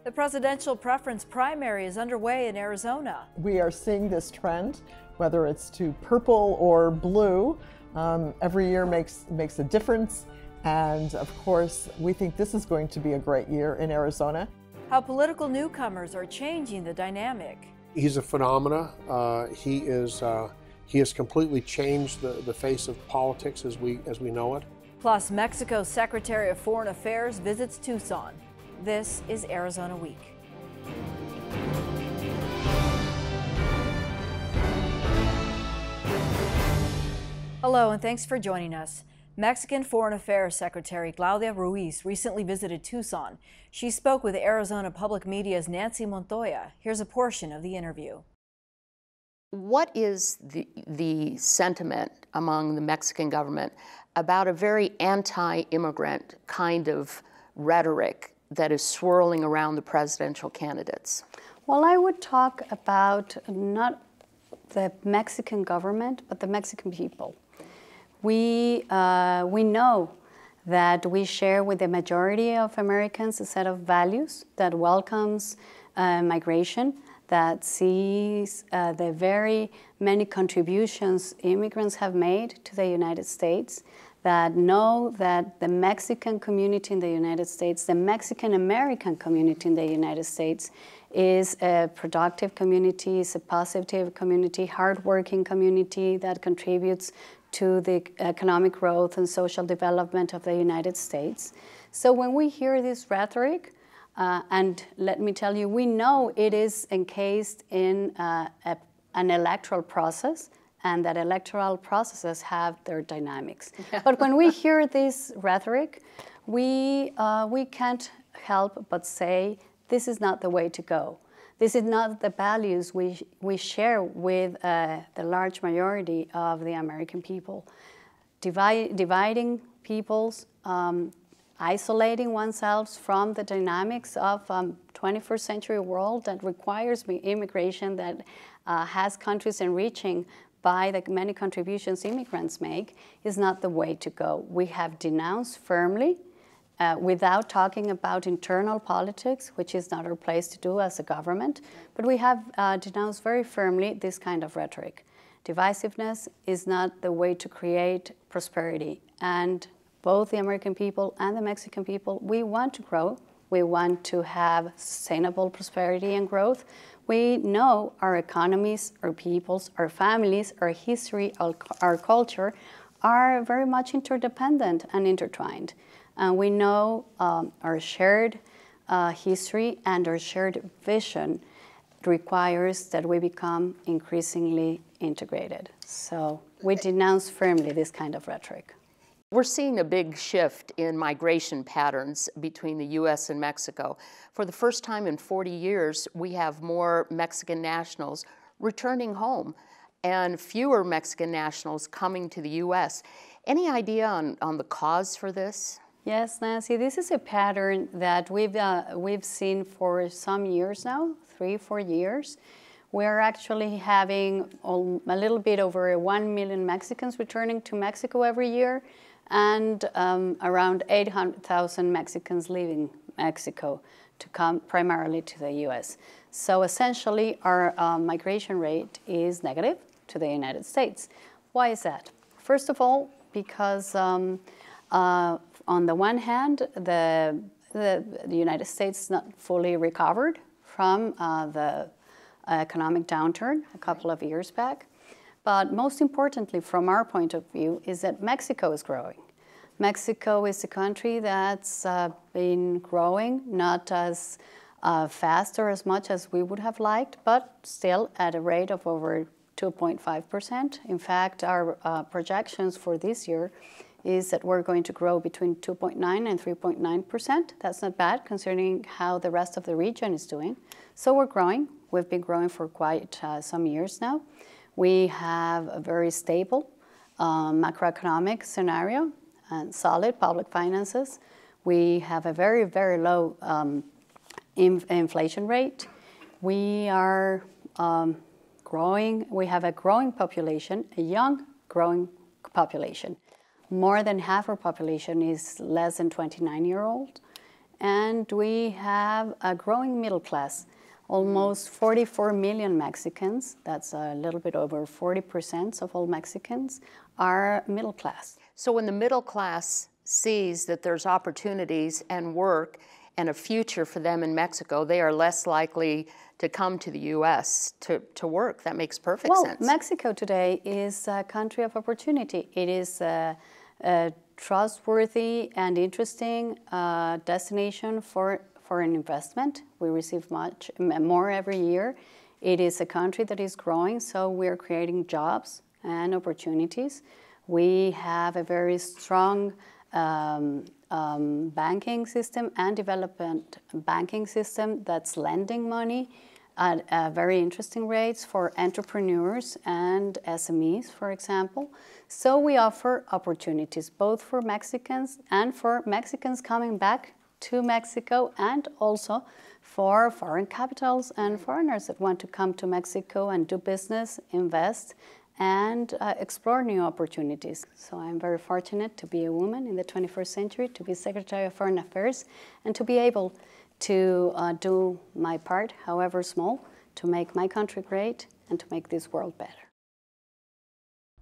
The presidential preference primary is underway in Arizona. We are seeing this trend, whether it's to purple or blue. Every year makes a difference. And of course, we think this is going to be a great year in Arizona. How political newcomers are changing the dynamic. He's a phenomena. He has completely changed the face of politics as we know it. Plus, Mexico's Secretary of Foreign Affairs visits Tucson. This is Arizona Week. Hello, and thanks for joining us. Mexican Foreign Affairs Secretary Claudia Ruiz recently visited Tucson. She spoke with Arizona Public Media's Nancy Montoya. Here's a portion of the interview. What is the sentiment among the Mexican government about a very anti-immigrant kind of rhetoric that is swirling around the presidential candidates? Well, I would talk about not the Mexican government, but the Mexican people. We know that we share with the majority of Americans a set of values that welcomes migration, that sees the very many contributions immigrants have made to the United States, that know that the Mexican community in the United States, the Mexican-American community in the United States is a productive community, is a positive community, hardworking community that contributes to the economic growth and social development of the United States. So when we hear this rhetoric, and let me tell you, we know it is encased in an electoral process, and that electoral processes have their dynamics. Yeah. But when we hear this rhetoric, we can't help but say, this is not the way to go. This is not the values we share with the large majority of the American people. Dividing peoples, isolating oneself from the dynamics of 21st century world that requires immigration, that has countries enriching by the many contributions immigrants make, is not the way to go. We have denounced firmly, without talking about internal politics, which is not our place to do as a government, but we have denounced very firmly this kind of rhetoric. Divisiveness is not the way to create prosperity. And both the American people and the Mexican people, we want to grow. We want to have sustainable prosperity and growth. We know our economies, our peoples, our families, our history, our culture are very much interdependent and intertwined. And we know our shared history and our shared vision requires that we become increasingly integrated. So we denounce firmly this kind of rhetoric. We're seeing a big shift in migration patterns between the U.S. and Mexico. For the first time in 40 years, we have more Mexican nationals returning home and fewer Mexican nationals coming to the U.S. Any idea on the cause for this? Yes, Nancy, this is a pattern that we've seen for some years now, 3-4 years. We're actually having a little bit over 1 million Mexicans returning to Mexico every year, and around 800,000 Mexicans leaving Mexico to come primarily to the U.S. So essentially, our migration rate is negative to the United States. Why is that? First of all, because on the one hand, the United States is not fully recovered from the economic downturn a couple of years back. But most importantly, from our point of view, is that Mexico is growing. Mexico is a country that's been growing, not as fast or as much as we would have liked, but still at a rate of over 2.5%. In fact, our projections for this year is that we're going to grow between 2.9 and 3.9%. That's not bad, considering how the rest of the region is doing. So we're growing. We've been growing for quite some years now. We have a very stable macroeconomic scenario and solid public finances. We have a very, very low inflation rate. We are growing. We have a growing population, a young growing population. More than half our population is less than 29-year-old. and we have a growing middle class. Almost 44 million Mexicans, that's a little bit over 40% of all Mexicans, are middle class. So when the middle class sees that there's opportunities and work and a future for them in Mexico, they are less likely to come to the U.S. to work. That makes perfect sense. Well, Mexico today is a country of opportunity. It is a trustworthy and interesting destination for foreign investment. We receive much more every year. It is a country that is growing, so we're creating jobs and opportunities. We have a very strong banking system and development banking system that's lending money at very interesting rates for entrepreneurs and SMEs, for example. So we offer opportunities both for Mexicans and for Mexicans coming back to Mexico, and also for foreign capitals and foreigners that want to come to Mexico and do business, invest, and explore new opportunities. So I'm very fortunate to be a woman in the 21st century, to be Secretary of Foreign Affairs, and to be able to do my part, however small, to make my country great and to make this world better.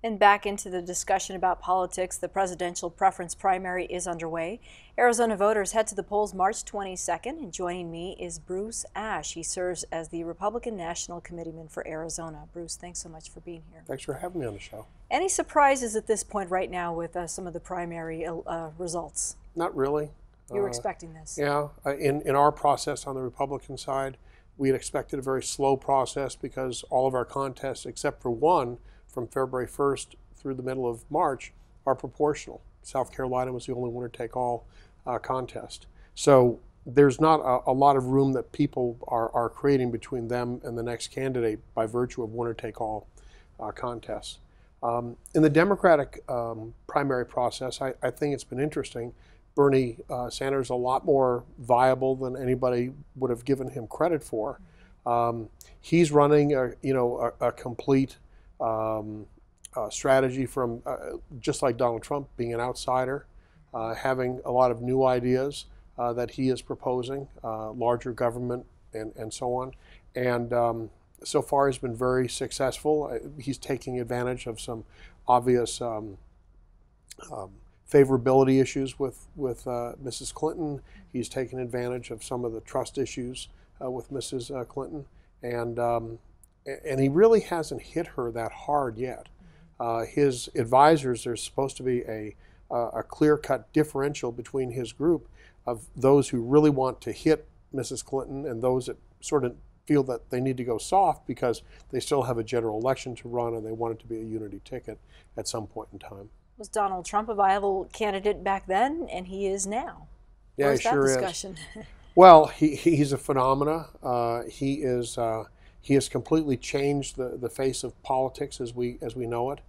And back into the discussion about politics, the presidential preference primary is underway. Arizona voters head to the polls March 22nd, and joining me is Bruce Ash. He serves as the Republican National Committeeman for Arizona. Bruce, thanks so much for being here. Thanks for having me on the show. Any surprises at this point right now with some of the primary results? Not really. You were expecting this? Yeah. In our process on the Republican side, we had expected a very slow process because all of our contests, except for one, from February 1st through the middle of March, are proportional. South Carolina was the only winner-take-all contest. So there's not a lot of room that people are creating between them and the next candidate by virtue of winner-take-all contests. In the Democratic primary process, I think it's been interesting. Bernie Sanders is a lot more viable than anybody would have given him credit for. He's running a complete strategy from just like Donald Trump, being an outsider, having a lot of new ideas that he is proposing, larger government and so on. And so far has been very successful. He's taking advantage of some obvious favorability issues with Mrs. Clinton. He's taken advantage of some of the trust issues with Mrs. Clinton. And he really hasn't hit her that hard yet. His advisors, there's supposed to be a clear-cut differential between his group of those who really want to hit Mrs. Clinton and those that sort of feel that they need to go soft because they still have a general election to run and they want it to be a unity ticket at some point in time. Was Donald Trump a viable candidate back then, and he is now? Yeah, he sure discussion? Is. Well, he's a phenomena. He has completely changed the face of politics as we know it.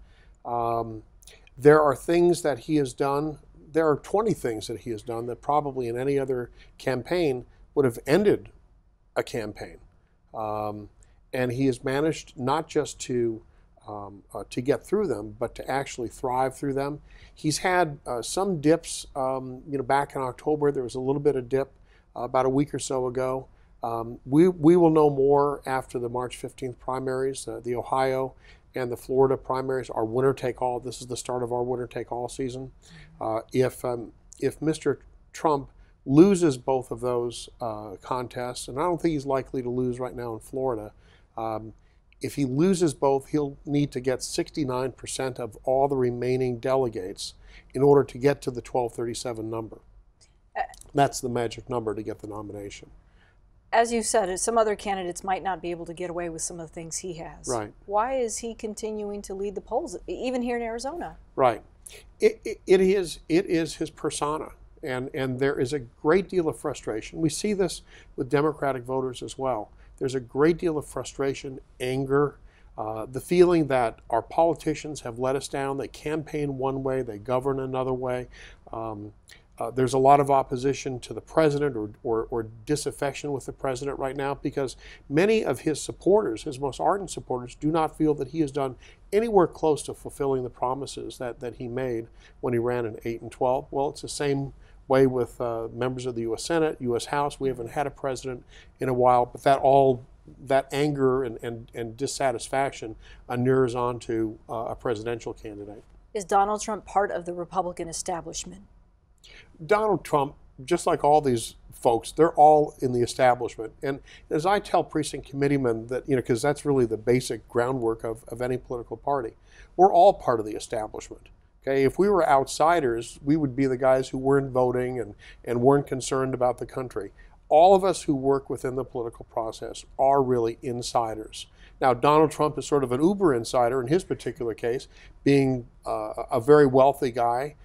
There are things that he has done. There are 20 things that he has done that probably in any other campaign would have ended a campaign. And he has managed not just to get through them, but to actually thrive through them. He's had some dips. Back in October, there was a little bit of dip about a week or so ago. We will know more after the March 15th primaries. The Ohio and the Florida primaries are winner-take-all. This is the start of our winner-take-all season. If Mr. Trump loses both of those contests, and I don't think he's likely to lose right now in Florida, if he loses both, he'll need to get 69% of all the remaining delegates in order to get to the 1237 number. That's the magic number to get the nomination. As you said, some other candidates might not be able to get away with some of the things he has. Right. Why is he continuing to lead the polls, even here in Arizona? Right. It is his persona, and there is a great deal of frustration. We see this with Democratic voters as well. There's a great deal of frustration, anger, the feeling that our politicians have let us down. They campaign one way, they govern another way. There's a lot of opposition to the president or disaffection with the president right now because many of his supporters, his most ardent supporters, do not feel that he has done anywhere close to fulfilling the promises that he made when he ran in 8 and 12. Well, it's the same way with members of the U.S. Senate, U.S. House. We haven't had a president in a while, but that anger and dissatisfaction inures on to a presidential candidate. Is Donald Trump part of the Republican establishment? Donald Trump, just like all these folks, they're all in the establishment. And as I tell precinct committeemen that, because that's really the basic groundwork of any political party, we're all part of the establishment. Okay, if we were outsiders, we would be the guys who weren't voting and weren't concerned about the country. All of us who work within the political process are really insiders. Now, Donald Trump is sort of an uber insider in his particular case, being a very wealthy guy,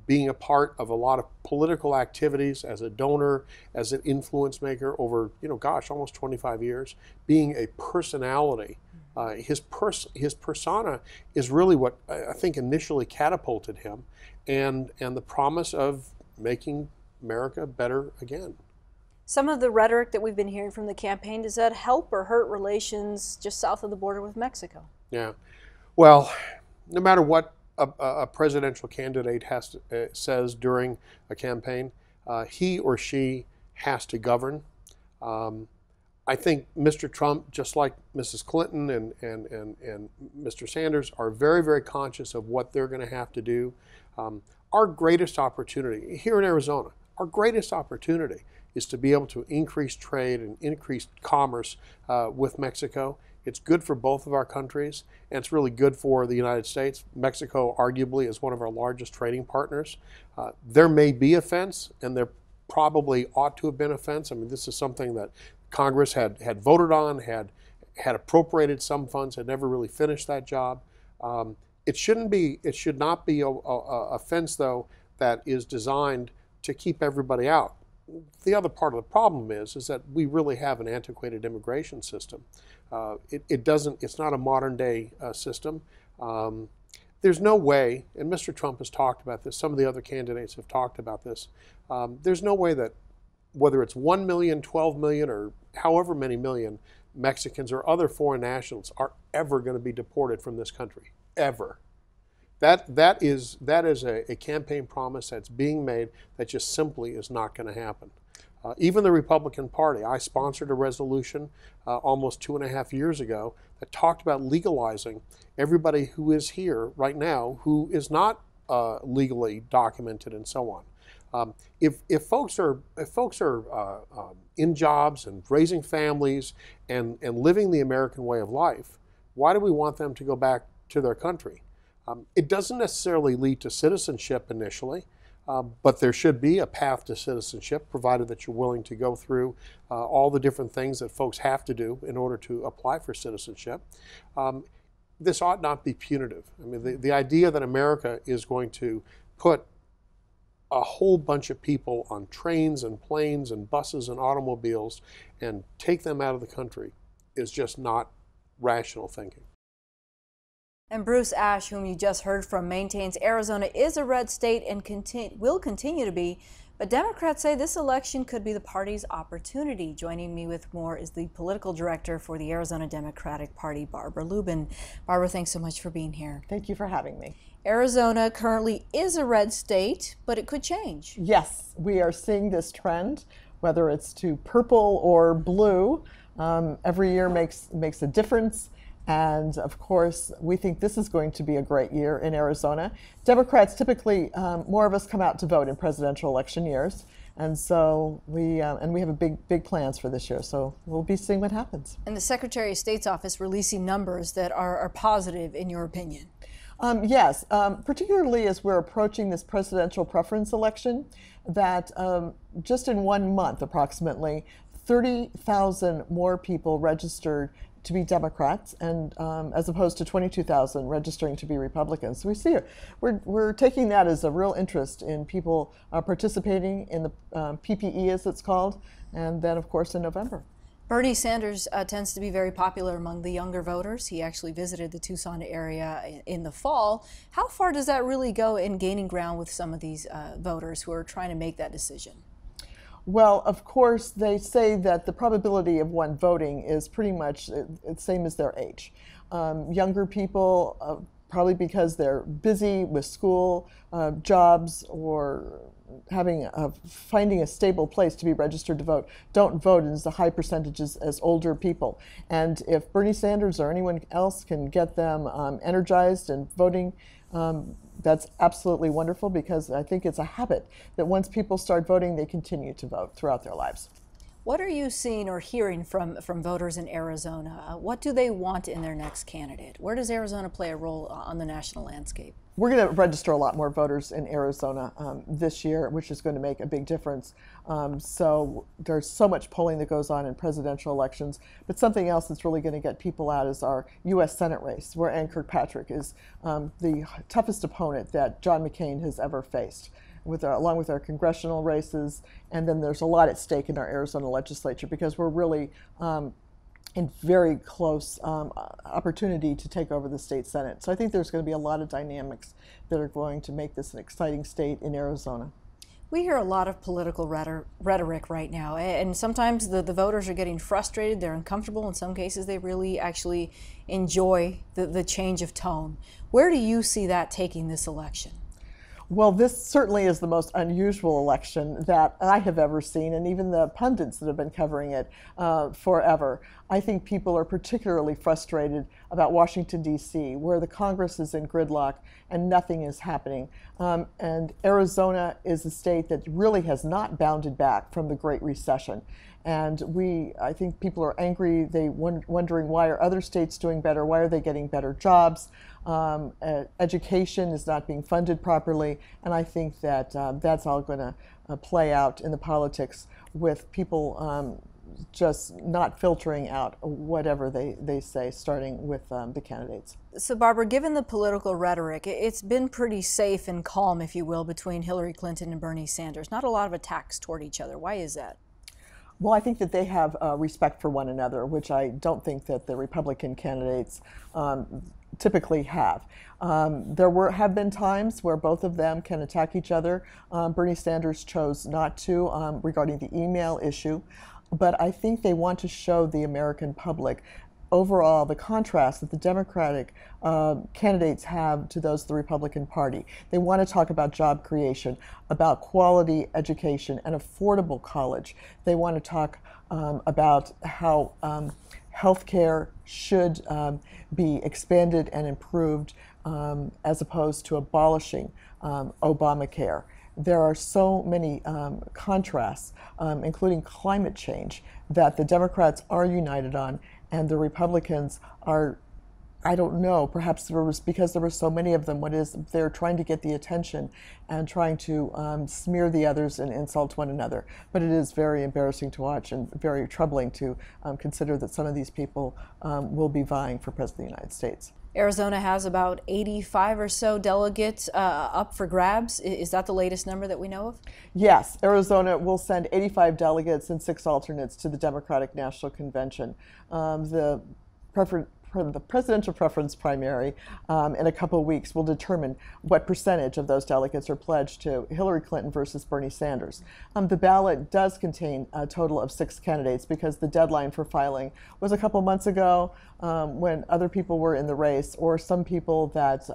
being a part of a lot of political activities as a donor, as an influence maker over, almost 25 years, being a personality. His persona is really what I think initially catapulted him, and the promise of making America better again. Some of the rhetoric that we've been hearing from the campaign, does that help or hurt relations just south of the border with Mexico? Yeah. Well, no matter what a presidential candidate says during a campaign, he or she has to govern. I think Mr. Trump, just like Mrs. Clinton and Mr. Sanders, are very, very conscious of what they're going to have to do. Our greatest opportunity here in Arizona, our greatest opportunity is to be able to increase trade and increase commerce with Mexico. It's good for both of our countries, and it's really good for the United States. Mexico, arguably, is one of our largest trading partners. There may be a fence, and there probably ought to have been a fence. I mean, this is something that Congress had voted on, had appropriated some funds, had never really finished that job. It should not be a fence, though, that is designed to keep everybody out. The other part of the problem is that we really have an antiquated immigration system. It's not a modern day system. There's no way, and Mr. Trump has talked about this, some of the other candidates have talked about this, there's no way that whether it's 1 million, 12 million, or however many million Mexicans or other foreign nationals are ever going to be deported from this country, ever. That is a campaign promise that's being made that just simply is not going to happen. Even the Republican Party, I sponsored a resolution almost 2.5 years ago that talked about legalizing everybody who is here right now who is not legally documented and so on. If folks are in jobs and raising families and living the American way of life, why do we want them to go back to their country? It doesn't necessarily lead to citizenship initially, but there should be a path to citizenship, provided that you're willing to go through all the different things that folks have to do in order to apply for citizenship. This ought not be punitive. I mean, the idea that America is going to put a whole bunch of people on trains and planes and buses and automobiles and take them out of the country is just not rational thinking. And Bruce Ashe, whom you just heard from, maintains Arizona is a red state and will continue to be, but Democrats say this election could be the party's opportunity. Joining me with more is the political director for the Arizona Democratic Party, Barbara Lubin. Barbara, thanks so much for being here. Thank you for having me. Arizona currently is a red state, but it could change. Yes, we are seeing this trend, whether it's to purple or blue. Every year makes a difference. And of course, we think this is going to be a great year in Arizona. Democrats typically, more of us come out to vote in presidential election years. And so we have a big plans for this year. So we'll be seeing what happens. And the Secretary of State's office releasing numbers that are positive, in your opinion. Yes, particularly as we're approaching this presidential preference election, that just in 1 month, approximately 30,000 more people registered to be Democrats, and as opposed to 22,000 registering to be Republicans. So we see it. We're taking that as a real interest in people participating in the PPE, as it's called, and then, of course, in November. Bernie Sanders tends to be very popular among the younger voters. He actually visited the Tucson area in the fall. How far does that really go in gaining ground with some of these voters who are trying to make that decision? Well, of course, they say that the probability of one voting is pretty much the same as their age. Younger people, probably because they're busy with school, jobs, or finding a stable place to be registered to vote don't vote as a high percentages as older people. And if Bernie Sanders or anyone else can get them energized and voting, that's absolutely wonderful, because I think it's a habit that once people start voting, they continue to vote throughout their lives. What are you seeing or hearing from voters in Arizona? What do they want in their next candidate? Where does Arizona play a role on the national landscape? We're going to register a lot more voters in Arizona this year, which is going to make a big difference. So there's so much polling that goes on in presidential elections. But something else that's really going to get people out is our U.S. Senate race, where Ann Kirkpatrick is the toughest opponent that John McCain has ever faced, along with our congressional races. And then there's a lot at stake in our Arizona legislature, because we're really in very close opportunity to take over the state Senate. So I think there's going to be a lot of dynamics that are going to make this an exciting state in Arizona. We hear a lot of political rhetoric right now, and sometimes the voters are getting frustrated, they're uncomfortable. In some cases, they really actually enjoy the change of tone. Where do you see that taking this election? Well, this certainly is the most unusual election that I have ever seen, and even the pundits that have been covering it forever. I think people are particularly frustrated about Washington, D.C., where the Congress is in gridlock and nothing is happening. And Arizona is a state that really has not bounded back from the Great Recession. And I think people are angry. They're wondering, why are other states doing better? Why are they getting better jobs? Education is not being funded properly. And I think that that's all going to play out in the politics, with people just not filtering out whatever they say, starting with the candidates. So Barbara, given the political rhetoric, it's been pretty safe and calm, if you will, between Hillary Clinton and Bernie Sanders. Not a lot of attacks toward each other. Why is that? Well, I think that they have respect for one another, which I don't think that the Republican candidates typically have. There have been times where both of them can attack each other. Bernie Sanders chose not to regarding the email issue, but I think they want to show the American public overall the contrast that the Democratic candidates have to those of the Republican Party. They want to talk about job creation, about quality education and affordable college. They want to talk about how health care should be expanded and improved, as opposed to abolishing Obamacare. There are so many contrasts, including climate change, that the Democrats are united on, and the Republicans are, I don't know, perhaps because there were so many of them, they're trying to get the attention and trying to smear the others and insult one another. But it is very embarrassing to watch and very troubling to consider that some of these people will be vying for President of the United States. Arizona has about 85 or so delegates up for grabs. Is that the latest number that we know of? Yes, Arizona will send 85 delegates and 6 alternates to the Democratic National Convention. The presidential preference primary in a couple of weeks will determine what percentage of those delegates are pledged to Hillary Clinton versus Bernie Sanders. The ballot does contain a total of 6 candidates, because the deadline for filing was a couple months ago, when other people were in the race, or some people that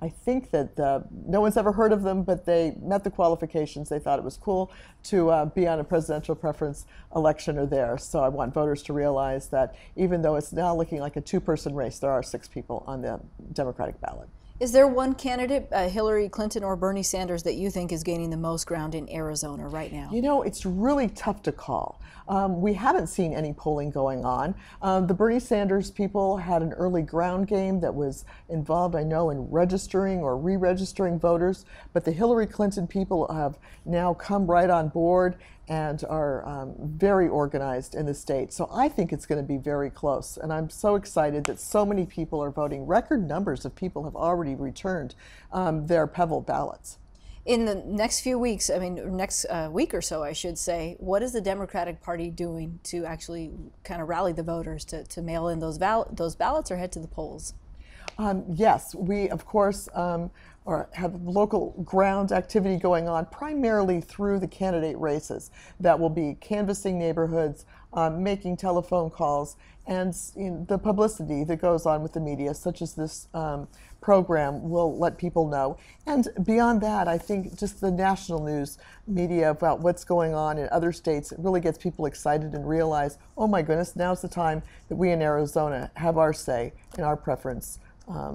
I think that no one's ever heard of them, but they met the qualifications. They thought it was cool to be on a presidential preference election, or there. So I want voters to realize that even though it's now looking like a 2-person race, there are 6 people on the Democratic ballot. Is there one candidate, Hillary Clinton or Bernie Sanders, that you think is gaining the most ground in Arizona right now? You know, it's really tough to call. We haven't seen any polling going on. The Bernie Sanders people had an early ground game that was involved, I know, in registering or re-registering voters, but the Hillary Clinton people have now come right on board and are very organized in the state. So I think it's going to be very close. And I'm so excited that so many people are voting. Record numbers of people have already returned their Pebble ballots. In the next few weeks, next week or so, I should say, what is the Democratic Party doing to actually kind of rally the voters to mail in those ballots or head to the polls? Yes, we, of course, have local ground activity going on, primarily through the candidate races that will be canvassing neighborhoods, making telephone calls, and the publicity that goes on with the media, such as this program, will let people know. And beyond that, I think just the national news media about what's going on in other states, it really gets people excited and realize, oh my goodness, now's the time that we in Arizona have our say and our preference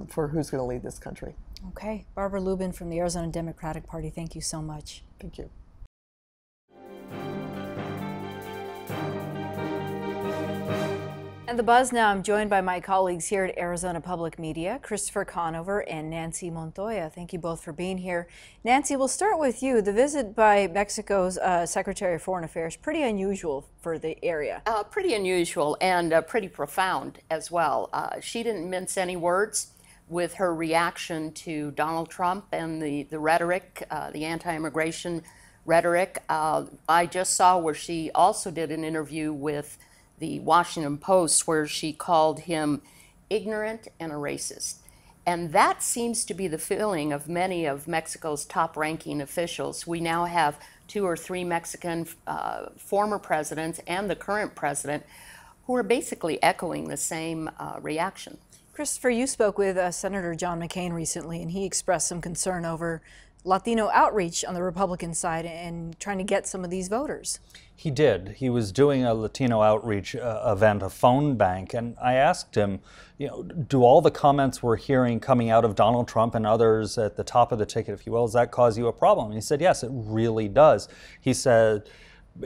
for who's going to lead this country. Okay. Barbara Lubin from the Arizona Democratic Party, thank you so much. Thank you. And The Buzz now, I'm joined by my colleagues here at Arizona Public Media, Christopher Conover and Nancy Montoya. Thank you both for being here. Nancy, we'll start with you. The visit by Mexico's Secretary of Foreign Affairs, pretty unusual for the area. Pretty unusual and pretty profound as well. She didn't mince any words with her reaction to Donald Trump and the rhetoric, the anti-immigration rhetoric. I just saw where she also did an interview with the Washington Post where she called him ignorant and a racist. And that seems to be the feeling of many of Mexico's top-ranking officials. We now have 2 or 3 Mexican former presidents and the current president who are basically echoing the same reaction. Christopher, you spoke with Senator John McCain recently, and he expressed some concern over Latino outreach on the Republican side and trying to get some of these voters. He did. He was doing a Latino outreach event, a phone bank, and I asked him, do all the comments we're hearing coming out of Donald Trump and others at the top of the ticket, if you will, does that cause you a problem? And he said, yes, it really does. He said,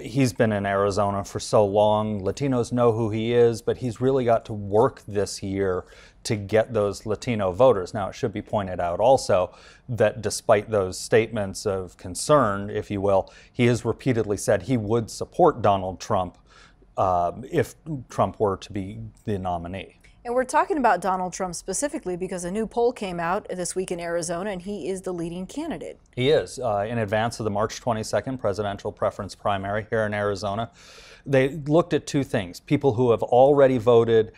he's been in Arizona for so long, Latinos know who he is, but he's really got to work this year to get those Latino voters. Now, it should be pointed out also that despite those statements of concern, if you will, he has repeatedly said he would support Donald Trump if Trump were to be the nominee. And we're talking about Donald Trump specifically because a new poll came out this week in Arizona, and he is the leading candidate. He is. In advance of the March 22nd presidential preference primary here in Arizona, they looked at 2 things: people who have already voted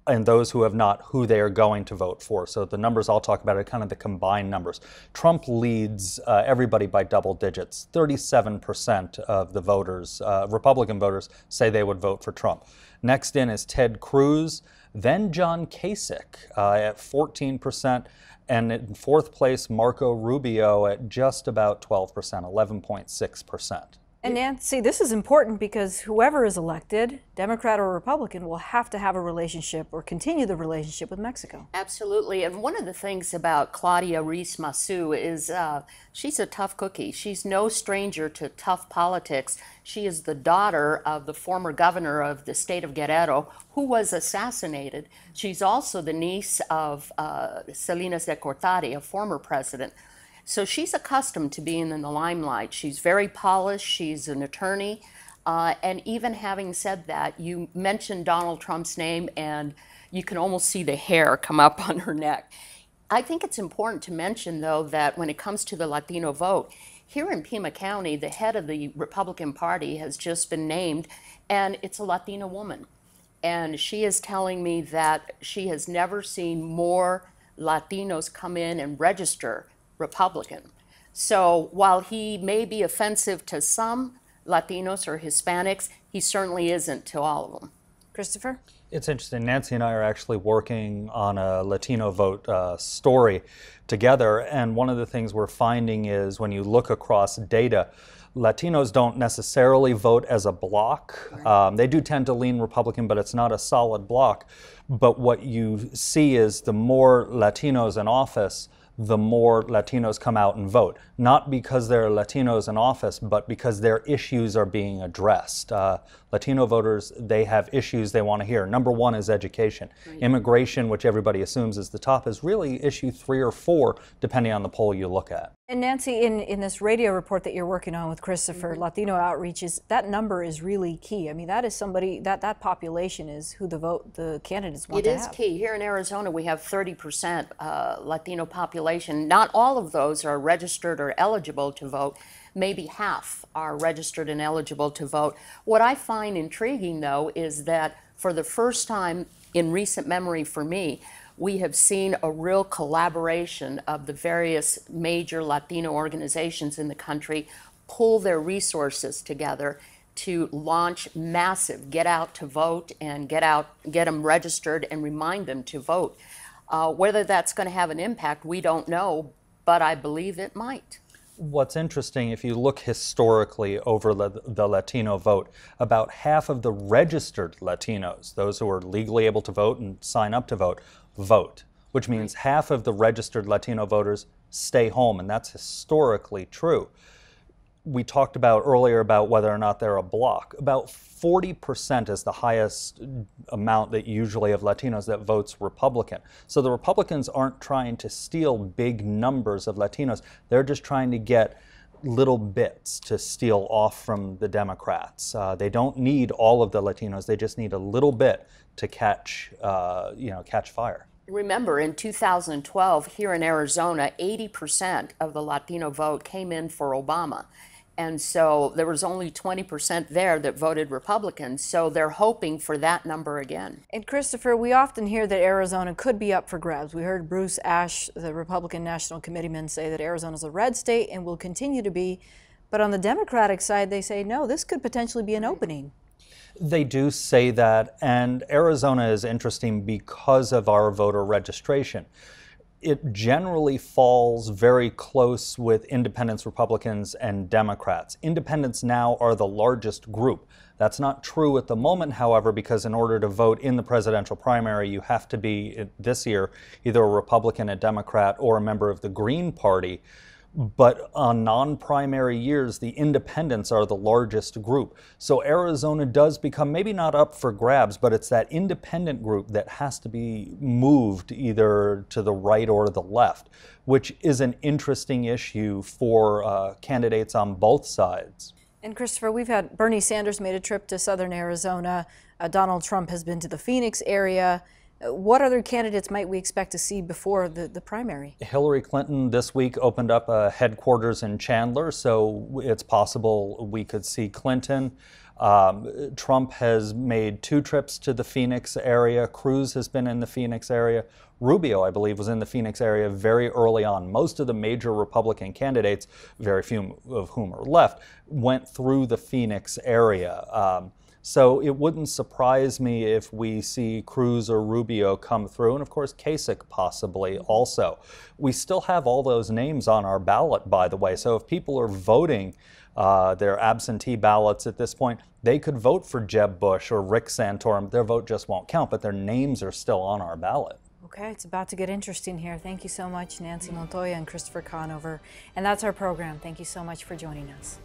and those who have not, who they are going to vote for. So the numbers I'll talk about are kind of the combined numbers. Trump leads everybody by double digits. 37% of the voters, Republican voters, say they would vote for Trump. Next in is Ted Cruz, then John Kasich at 14%, and in 4th place, Marco Rubio at just about 12%, 11.6%. And Nancy, this is important because whoever is elected, Democrat or Republican, will have to have a relationship or continue the relationship with Mexico. Absolutely. And one of the things about Claudia Ruiz Massieu is she's a tough cookie. She's no stranger to tough politics. She is the daughter of the former governor of the state of Guerrero, who was assassinated. She's also the niece of Salinas de Gortari, a former president. So she's accustomed to being in the limelight. She's very polished. She's an attorney. And even having said that, you mentioned Donald Trump's name, and you can almost see the hair come up on her neck. I think it's important to mention, though, that when it comes to the Latino vote, here in Pima County, the head of the Republican Party has just been named, and it's a Latina woman. And she is telling me that she has never seen more Latinos come in and register Republican. So while he may be offensive to some Latinos or Hispanics, he certainly isn't to all of them. Christopher? It's interesting. Nancy and I are actually working on a Latino vote story together, and one of the things we're finding is when you look across data, Latinos don't necessarily vote as a block. Right. They do tend to lean Republican, but it's not a solid block. But what you see is the more Latinos in office, the more Latinos come out and vote. Not because there are Latinos in office, but because their issues are being addressed. Latino voters, they have issues they want to hear. Number 1 is education. Right. Immigration, which everybody assumes is the top, is really issue 3 or 4, depending on the poll you look at. And Nancy, in this radio report that you're working on with Christopher, Latino outreach, that number is really key. I mean, that is somebody, that population is who the candidates want to have. It is key. Here in Arizona, we have 30% Latino population. Not all of those are registered or eligible to vote. Maybe half are registered and eligible to vote. What I find intriguing, though, is that for the first time in recent memory for me, we have seen a real collaboration of the various major Latino organizations in the country pull their resources together. to launch massive get out to vote and get them registered and remind them to vote. Whether that's going to have an impact, we don't know, but I believe it might. What's interesting, if you look historically over the Latino vote, about half of the registered Latinos, those who are legally able to vote and sign up to vote, vote, which means half of the registered Latino voters stay home, and that's historically true. We talked about earlier about whether or not they're a bloc. About 40% is the highest amount that usually of Latinos that votes Republican. So the Republicans aren't trying to steal big numbers of Latinos. They're just trying to get little bits to steal off from the Democrats. They don't need all of the Latinos. They just need a little bit to catch fire. Remember, in 2012, here in Arizona, 80% of the Latino vote came in for Obama. And so there was only 20% there that voted Republican. So they're hoping for that number again. And Christopher, we often hear that Arizona could be up for grabs. We heard Bruce Ash, the Republican National Committeeman, say that Arizona's a red state and will continue to be. But on the Democratic side, they say, no, this could potentially be an opening. They do say that, and Arizona is interesting because of our voter registration. It generally falls very close with independents, Republicans, and Democrats. Independents now are the largest group. That's not true at the moment, however, because in order to vote in the presidential primary, you have to be, this year, either a Republican, a Democrat, or a member of the Green Party. But on non-primary years, the independents are the largest group. So Arizona does become maybe not up for grabs, but it's that independent group that has to be moved either to the right or the left, which is an interesting issue for candidates on both sides. And Christopher, we've had Bernie Sanders made a trip to southern Arizona. Donald Trump has been to the Phoenix area. What other candidates might we expect to see before the primary? Hillary Clinton this week opened up a headquarters in Chandler, so it's possible we could see Clinton. Trump has made 2 trips to the Phoenix area. Cruz has been in the Phoenix area. Rubio, I believe, was in the Phoenix area very early on. Most of the major Republican candidates, very few of whom are left, went through the Phoenix area. So it wouldn't surprise me if we see Cruz or Rubio come through, and of course Kasich possibly also. We still have all those names on our ballot, by the way, so if people are voting their absentee ballots at this point, they could vote for Jeb Bush or Rick Santorum. Their vote just won't count, but their names are still on our ballot. Okay, it's about to get interesting here. Thank you so much, Nancy Montoya and Christopher Conover. And that's our program. Thank you so much for joining us.